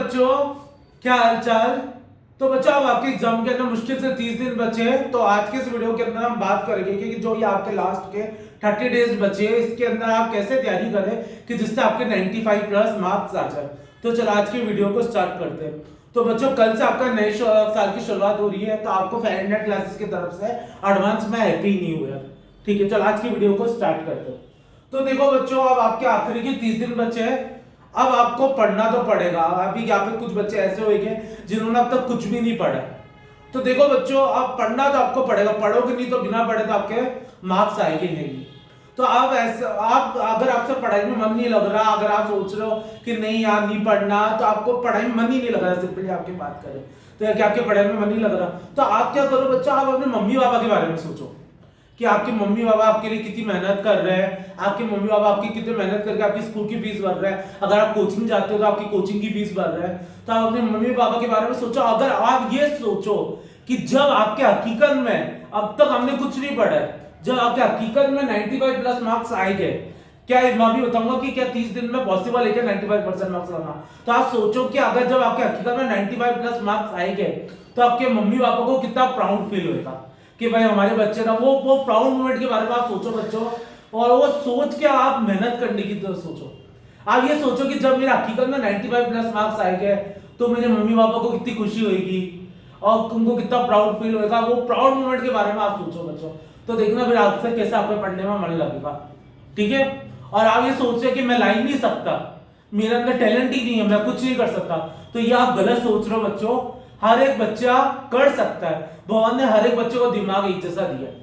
बच्चों, क्या हालचाल। तो बच्चों अब आपके एग्जाम के अंदर मुश्किल से 30 दिन बचे हैं। तो आज के इस वीडियो के अंदर हम बात करेंगे कि जो ये आपके लास्ट के 30 डेज बचे हैं, इसके अंदर आप कैसे तैयारी करें कि जिससे आपके 95 प्लस मार्क्स आ जाए। तो चलो आज की वीडियो को स्टार्ट करते हैं। तो बच्चों कल से आपका नए साल की शुरुआत हो रही है, तो आपको फ़ारेनहाइट क्लासेस की तरफ से एडवांस में हैप्पी न्यू ईयर। ठीक है, चलो आज की वीडियो को स्टार्ट करते हैं। तो देखो बच्चों, अब आपके आखिरी के 30 दिन बचे हैं। अब आपको पढ़ना तो पड़ेगा। अभी यहाँ पे कुछ बच्चे ऐसे होंगे जिन्होंने अब तक कुछ भी नहीं पढ़ा। तो देखो बच्चों, अब पढ़ना तो आपको पड़ेगा, पढ़ोगे नहीं तो बिना पढ़े तो आपके मार्क्स आएंगे नहीं। तो आप ऐसे आप अगर आपसे पढ़ाई में मन नहीं लग रहा, अगर आप सोच रहे हो कि नहीं यार नहीं पढ़ना, तो आपको पढ़ाई में मन ही नहीं लग रहा, सिंपली आपकी बात करें तो क्या आपके पढ़ाई में मन नहीं लग रहा, तो आप क्या करो बच्चों, आप अपने मम्मी पापा के बारे में सोचो कि आपके मम्मी पापा आपके लिए कितनी मेहनत कर रहे हैं, आपके मम्मी पापा आपकी कितनी मेहनत करके आपकी स्कूल की फीस भर रहे हैं। अगर आप कोचिंग जाते हो तो आपकी कोचिंग की फीस भर रहे हैं। तो आप अपने मम्मी पापा के बारे में सोचो। अगर आप ये सोचो कि जब आपके हकीकत में अब तक हमने कुछ नहीं पढ़ा है, जब आपके हकीकत में 95 प्लस मार्क्स आएंगे, क्या मैं भी बताऊंगा कि क्या 30 दिन में पॉसिबल है क्या 95% मार्क्स लाना। तो आप सोचो कि अगर जब आपके हकीकत में 95 प्लस मार्क्स आएंगे तो आपके मम्मी पापा को कितना प्राउड फील होगा कि भाई हमारे बच्चे ना वो प्राउड मोमेंट के बारे में आप सोचो बच्चों। और वो सोच के आप मेहनत करने की तरफ सोचो। आप ये सोचो कि जब मेरे हकीकत में 95 प्लस मार्क्स आएंगे तो मेरे मम्मी पापा को कितनी खुशी होगी और उनको कितना प्राउड फील होगा। वो प्राउड मोमेंट के बारे में आप सोचो बच्चों। तो देखना फिर आपसे कैसे आपको पढ़ने में मन लगेगा। ठीक है, और आप ये सोचे कि मैं ला ही नहीं सकता, मेरे अंदर टैलेंट ही नहीं है, मैं कुछ नहीं कर सकता, तो ये आप गलत सोच रहे हो बच्चों। हर एक बच्चा कर सकता है। भगवान ने हर एक बच्चे को दिमाग एक जैसा दिया है।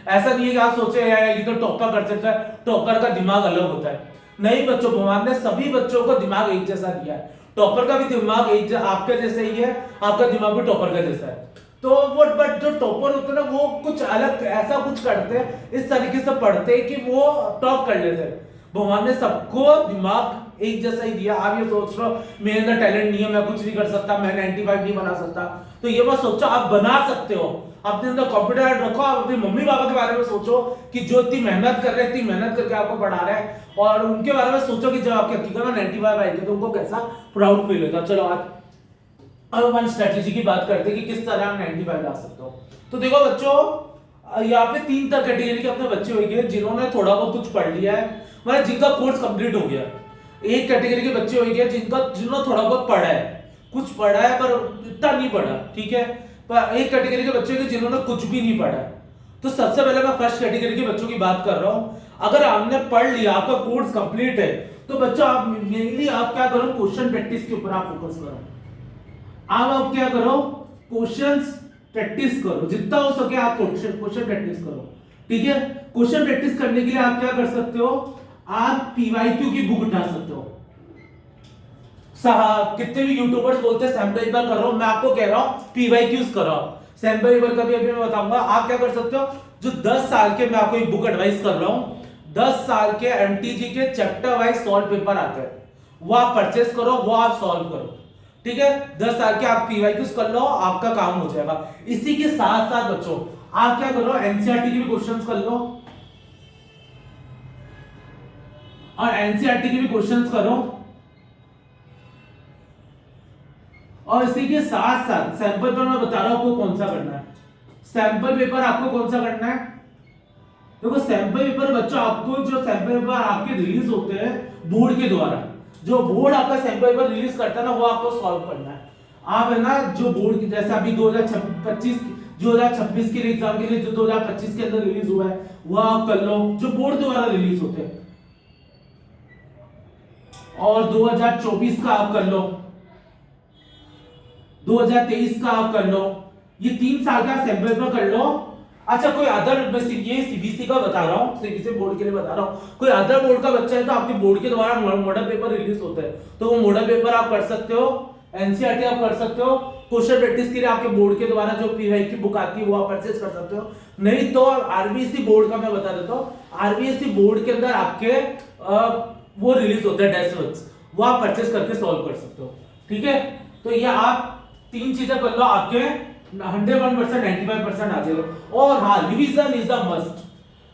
ऐसा नहीं है कि आप सोचे यार ये तो टॉपर कर सकता है, टॉपर का दिमाग अलग होता है। नहीं बच्चों, भगवान ने सभी बच्चों को दिमाग एक जैसा दिया है। टॉपर का भी दिमाग एक आपके जैसे ही है, आपका दिमाग भी टॉपर का जैसा है। तो वो बट जो टॉपर होते हैं ना, वो कुछ अलग ऐसा कुछ करते हैं, इस तरीके से पढ़ते हैं कि वो टॉप कर लेते हैं। भगवान ने सबको दिमाग एक जैसा ही दिया। आप ये सोच रहे हो मेरे अंदर टैलेंट नहीं है, मैं कुछ नहीं कर सकता, मैं 95 नहीं बना सकता, तो ये मत सोचो, आप बना सकते हो। अपने अंदर कॉन्फिडेंस रखो। आप अपने मम्मी पापा के बारे में सोचो कि जो इतनी मेहनत कर रहे हैं, इतनी मेहनत करके आपको पढ़ा रहे हैं, और उनके बारे में सोचो कि जब आपके हकीकत में 95 आएंगे तो उनको कैसा प्राउड फील होगा। चलो आज अब हम स्ट्रेटेजी की बात करते हैं कि किस तरह हम 95 ला सकते हो। तो देखो बच्चों, यहाँ पे 3 कैटेगरी के अपने बच्चे होंगे जिन्होंने थोड़ा बहुत कुछ पढ़ लिया है, मतलब जिनका कोर्स कंप्लीट हो गया। एक कैटेगरी के बच्चे होंगे जिन्होंने थोड़ा बहुत पढ़ा है, कुछ पढ़ा है पर इतना नहीं पढ़ा। ठीक है, पर एक कैटेगरी के बच्चे होंगे जिन्होंने कुछ भी नहीं पढ़ा। तो सबसे पहले मैं फर्स्ट कैटेगरी के बच्चों की बात कर रहा हूं। अगर आपने पढ़ लिया, आपका कोर्स कंप्लीट है, तो बच्चा आप मेनली आप क्या करो, क्वेश्चन प्रैक्टिस के ऊपर आप फोकस करो। आप क्या करो, क्वेश्चंस प्रैक्टिस करो, जितना हो सके आप क्वेश्चन प्रैक्टिस करो। ठीक है, क्वेश्चन प्रैक्टिस करने के लिए आप क्या कर सकते हो, आप पीवाईक्यू की बुक उठा सकते हो। कितने भी यूट्यूबर्स बोलते हैं सैम्पल पेपर करो, मैं आपको कह रहा हूं पीवाईक्यूज करो। सैम्पल पेपर का भी अभी मैं बताऊंगा। आप क्या कर सकते हो, जो 10 साल के, मैं आपको एक बुक एडवाइस कर रहा हूं, 10 साल के एमटीजी के चैप्टर वाइज सॉल्व पेपर आते हैं, वो आप परचेस करो, वो आप सॉल्व करो। ठीक है, 10 साल के आप पीवाईक्यूज कर लो, आपका काम हो जाएगा। इसी के साथ साथ बच्चों आप क्या करो, एनसीईआरटी के भी क्वेश्चंस कर लो, और एनसीईआरटी के भी क्वेश्चंस करो, और इसी के साथ साथ सैंपल पेपर मैं बता रहा हूं आपको कौन सा करना है। सैंपल पेपर आपको कौन सा करना है, देखो सैंपल पेपर बच्चों, आपको जो सैंपल पेपर आपके रिलीज होते हैं बोर्ड के द्वारा, जो बोर्ड आपका सैंपल पेपर रिलीज करता है ना, वो आपको सॉल्व करना है। आप है ना, जो बोर्ड की जैसे अभी 2026 के एग्जाम के लिए जो 2025 के अंदर रिलीज हुआ है, वो आप कर लो, जो बोर्ड द्वारा रिलीज होते हैं। और 2024 का आप कर लो, 2023 का आप कर लो, ये 3 साल का सैंपल पेपर कर लो। अच्छा, कोई अदर, ये सीबीएसई का बता रहा हूं, सीबीएसई बोर्ड के लिए बता रहा हूं। कोई अदर बोर्ड का बच्चा है तो आपके बोर्ड के द्वारा मॉडल पेपर रिलीज होते हैं, तो वो मॉडल पेपर आप कर सकते हो, एनसीईआरटी आप कर सकते हो। क्वेश्चन प्रैक्टिस के लिए आपके बोर्ड के द्वारा जो पीवाई की बुक आती है वो आप परचेज कर सकते हो। नहीं तो आरबीएसई बोर्ड का मैं बता देता हूं, आरबीएसई बोर्ड के अंदर आपके वो रिलीज होते हैं टेस्ट नोट्स, वो आप परचेज करके सॉल्व कर सकते हो। ठीक है, तो ये आप 3 चीजें कर लो, आपके 101% 95% आ जाएगा। और हाँ, revision is the must,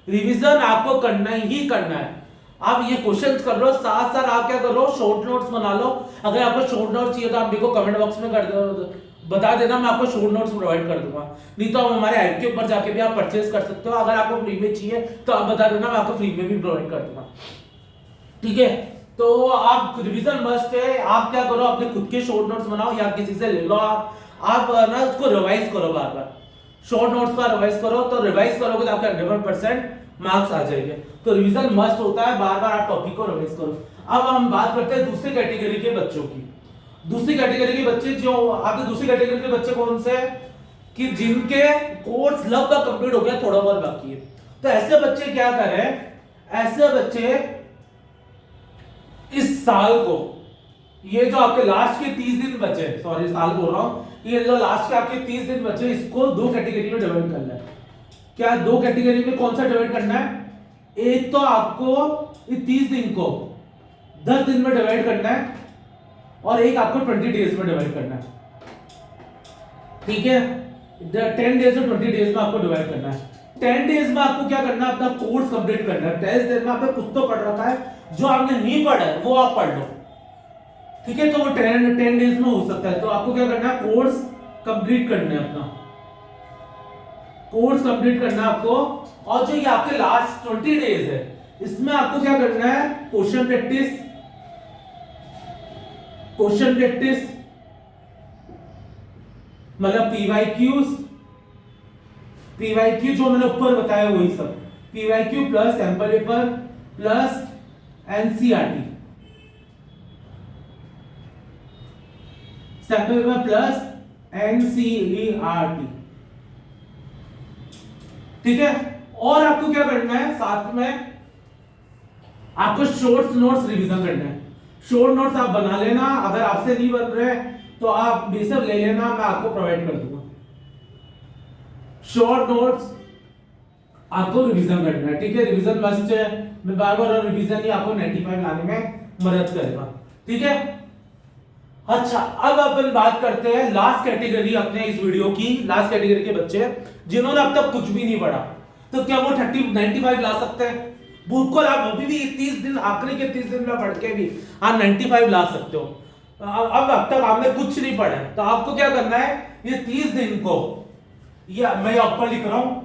revision आपको करना ही करना है। आप ये क्वेश्चंस कर लो, साथ साथ आप क्या करो, शॉर्ट नोट्स बना लो। अगर आपको शॉर्ट नोट्स चाहिए तो आप मेरे को कमेंट बॉक्स में कर दो, बता देना, मैं आपको शॉर्ट नोट्स प्रोवाइड कर दूंगा। नहीं तो आप हमारे ऐप के ऊपर जाके भी आप परचेज कर सकते हो। अगर आपको फ्री में चाहिए तो आप बता देना, मैं आपको फ्री में भी प्रोवाइड कर दूंगा। ठीक है, तो आप रिवीजन मस्ट है। आप क्या करो, अपने खुद के शॉर्ट नोट्स बनाओ या किसी से ले लो। आप ना उसको रिवाइज करो बार बार, शॉर्ट नोट्स का रिवाइज करो। तो रिवाइज करोगे तो आपके 100% मार्क्स आ जाएंगे। तो रिवीजन मस्ट होता है, बार बार आप टॉपिक को रिवाइज करो। अब हम बात करते हैं दूसरी कैटेगरी के बच्चों की। दूसरी कैटेगरी के बच्चे जो आपके दूसरी कैटेगरी के बच्चे कौन से कि जिनके कोर्स लगभग कंप्लीट हो गया, थोड़ा बहुत बाकी है। तो ऐसे बच्चे क्या करें, ऐसे बच्चे इस साल को, ये जो आपके लास्ट के 30 दिन बचे, सॉरी साल बोल रहा हूं, ये जो लास्ट के आपके 30 दिन बचे, इसको दो कैटेगरी में डिवाइड करना है। क्या दो कैटेगरी में कौन सा डिवाइड करना है? एक तो आपको 30 दिन को 10 दिन में डिवाइड करना है और एक आपको 20 डेज में डिवाइड करना है। ठीक है, 10 डेज और 20 डेज में आपको डिवाइड करना है। 10 डेज में आपको क्या करना है, अपना कोर्स कंप्लीट करना है। 10 डेज में आपने कुछ तो पढ़ रखा है, जो आपने नहीं पढ़ा है वो आप पढ़ लो। ठीक है, तो वो 10 डेज में हो सकता है। तो आपको क्या करना है, कोर्स कंप्लीट करना है, अपना कोर्स कंप्लीट करना है आपको। और जो ये आपके लास्ट 20 डेज है, इसमें आपको क्या करना है, क्वेश्चन प्रैक्टिस, क्वेश्चन प्रैक्टिस मतलब पीवाईक्यू जो मैंने ऊपर बताया वही सब, PYQ plus sample paper plus NCERT, sample paper plus NCERT. ठीक है, और आपको क्या करना है, साथ में आपको शॉर्ट नोट्स रिवीजन करना है। शॉर्ट नोट्स आप बना लेना, अगर आपसे नहीं बन रहे तो आप बेशक ले लेना, मैं आपको प्रोवाइड कर दूंगा। शॉर्ट नोट्स आपको रिवीजन करना है। ठीक है, रिवीजन मस्ट है, मैं बार बार रिवीजन ही आपको 95 लाने में मदद करेगा। ठीक है, अच्छा अब अपन बात करते हैं लास्ट कैटेगरी अपने इस वीडियो की, लास्ट कैटेगरी के बच्चे जिन्होंने अब तक कुछ भी नहीं पढ़ा। तो क्या वो 95 ला सकते हैं? बिल्कुल, आप अभी भी 30 दिन, आखिरी के 30 दिन में पढ़ के भी आप 95 ला सकते हो। अब तक आपने कुछ नहीं पढ़ा है, तो आपको क्या करना है, ये 30 दिन को, ये मैं ऊपर लिख रहा हूं,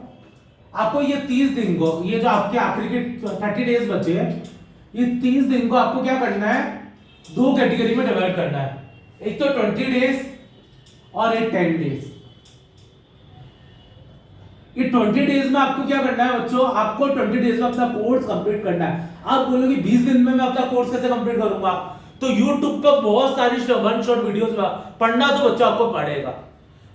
आपको ये 30 दिन को, ये जो आपके आखिरी के 30 डेज बचे हैं, ये 30 दिन को आपको क्या करना है, दो कैटेगरी में डिवाइड करना है। एक तो 20 डेज और एक 10 डेज। ये 20 डेज में आपको क्या करना है बच्चों, आपको 20 डेज में अपना कोर्स कंप्लीट करना है। आप बोलोगे 20 दिन में मैं अपना कोर्स कैसे कंप्लीट करूंगा? तो YouTube पर बहुत सारी वन शॉट वीडियोस में पढ़ना तो बच्चों आपको पड़ेगा,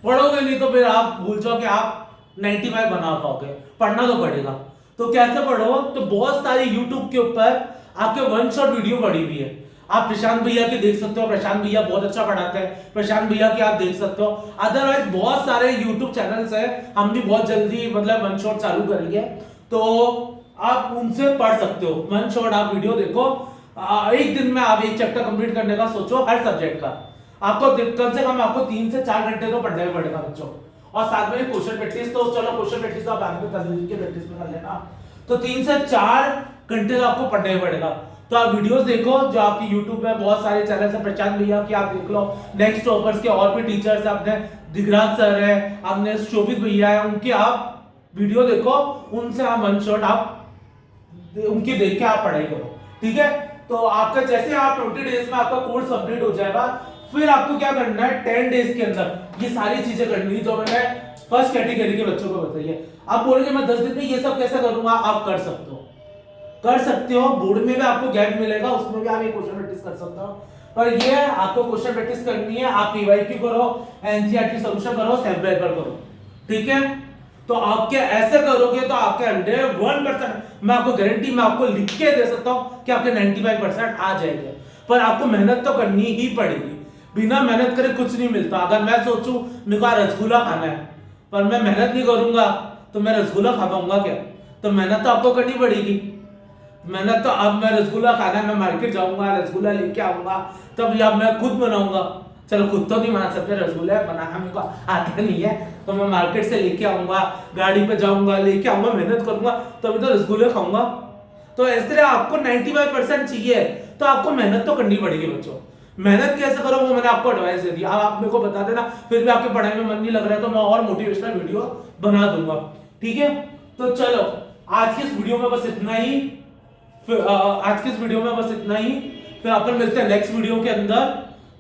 पढ़ोगे नहीं तो फिर आप भूल जाओ कि आप 95 बना पाओगे। पढ़ना तो पड़ेगा। तो कैसे पढ़ो? तो बहुत सारी YouTube के ऊपर आपके वन शॉट वीडियो पड़ी हुई है। आप प्रशांत भैया के देख सकते हो, प्रशांत भैया बहुत अच्छा पढ़ाते हैं, प्रशांत भैया के आप देख सकते हो। अदरवाइज बहुत सारे YouTube चैनल्स हैं, हम भी बहुत जल्दी मतलब वन शॉट चालू करेंगे, तो आप उनसे पढ़ सकते हो। वन शॉट आप वीडियो देखो, एक दिन में आप एक चैप्टर कंप्लीट करने का सोचो, हर सब्जेक्ट का आपको कम से कम आपको 3 से 4 घंटे तो पढ़ना ही पड़ेगा बच्चों। और साथ में क्वेश्चन प्रैक्टिस, तो चलो क्वेश्चन प्रैक्टिस तो आप बाद में 10 दिन की प्रैक्टिस में कर लेना, तो 3 से 4 घंटे तो आपको पढ़ना ही पड़ेगा। तो आप वीडियोस देखो, जो आपकी YouTube में बहुत सारे चैनल है, प्रशांत भैया की आप देख लो, नेक्स्ट टॉपर्स के और भी टीचर्स है, अपने दिगराज सर है, अपने शोभित भैया है, उनके आप वीडियो देखो, उनसे आप वन शॉट आप उनकी देख के आप पढ़ाई करो। ठीक है, तो आपका जैसे आप 20 डेज में आपका कोर्स कंप्लीट हो जाएगा, फिर आपको क्या करना है, 10 डेज के अंदर ये सारी चीजें करनी है जो मैंने फर्स्ट कैटेगरी के बच्चों को बताई है। आप बोलोगे मैं 10 दिन में ये सब कैसे करूंगा? आप कर सकते हो, कर सकते हो। बोर्ड में भी आपको गैप मिलेगा, उसमें भी आप एक क्वेश्चन प्रैक्टिस कर सकते हो। पर ये आपको क्वेश्चन प्रैक्टिस करनी है, आप पीवाईक्यू करो, एनसीईआरटी सॉल्यूशन करो, सैंपल पेपर करो। ठीक है, तो आपके ऐसे करोगे तो आपके 100% मैं आपको गारंटी, मैं आपको लिख के दे सकता हूं कि आपके 95% आ जाएंगे। पर आपको मेहनत तो करनी ही पड़ेगी, बिना मेहनत करे कुछ नहीं मिलता। अगर मैं सोचूं मेरे को रसगुल्ला खाना है, पर मैं मेहनत नहीं करूंगा तो मैं रसगुल्ला खा पाऊंगा क्या? तो मेहनत तो आपको करनी पड़ेगी। मेहनत तो, अब मैं रसगुल्ला खाना है, मैं मार्केट जाऊंगा, रसगुल्ला लेके आऊंगा, तब या मैं खुद बनाऊंगा। चलो खुद तो नहीं बना सकते, रसगुल्ला बनाना मेरे को आता नहीं है, तो मैं मार्केट से लेके आऊंगा, गाड़ी पे जाऊंगा, लेके आऊंगा, मेहनत करूंगा, तभी तो रसगुल्ले खाऊंगा। तो इसलिए आपको 95% चाहिए तो आपको मेहनत तो करनी पड़ेगी बच्चों। मेहनत कैसे करो वो मैंने आपको एडवाइस दे दिया। आप मेरे को बता देना, फिर भी आपके पढ़ाई में मन नहीं लग रहा है तो मैं और मोटिवेशनल वीडियो बना दूंगा, ठीक है। तो चलो आज की इस वीडियो में बस इतना ही, फिर अपन मिलते हैं नेक्स्ट वीडियो के अंदर।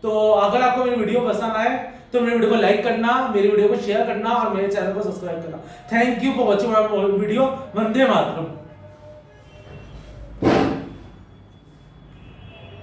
तो अगर आपको मेरी वीडियो पसंद आए तो मेरी वीडियो को लाइक करना, मेरी वीडियो को शेयर करना और मेरे चैनल को सब्सक्राइब करना। Thank you for watching my video. Vande Mataram.